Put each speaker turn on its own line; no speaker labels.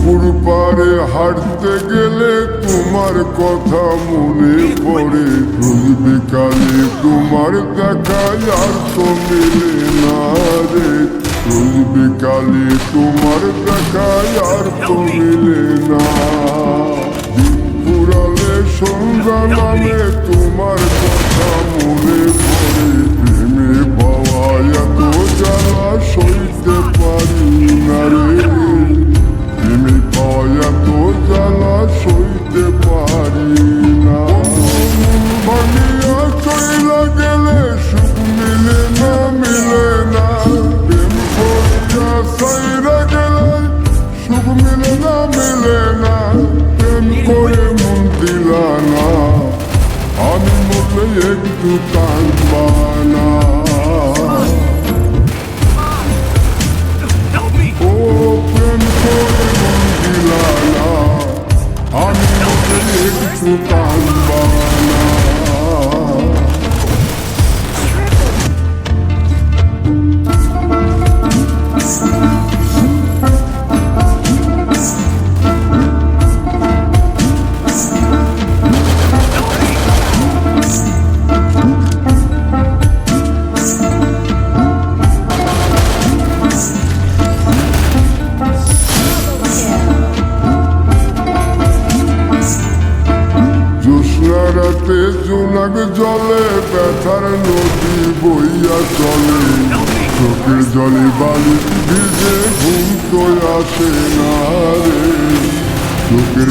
পুকুর পাড়ে হাঁটতে গেলে তোমার কথা মনে পড়ে। রোজ বিকালে তোমার দেখা আর তো মিলে না রে। রোজ বিকালে তোমার দেখা আর তো মিলে না। দিন ফুরালে সন্ধ্যা নামে তোমার কথা মনে পড়ে। প্রেমে পাওয়া এত জ্বালা সইতে পারি না রে। প্রেমে পাওয়া এত জ্বালা সইতে পারি না। ভাঙিয়া চইলা গেলে সুখ মিলে না, মিলে না। প্রেম করিয়া সাইরা গেলে সুখ মিলে না, মিলে না। প্রেম করে মন দিলা না, আমি মরলে একটু কাঁদবা না। ও প্রেম করে মন দিলা না, আমি মরলে একটু কাঁদবা না। রাতে জোনাক জলে ব্যথার নদী বইয়া চলে। চোখের জলে বালি ভিজে ঘুম তো আসে না রে। চোখের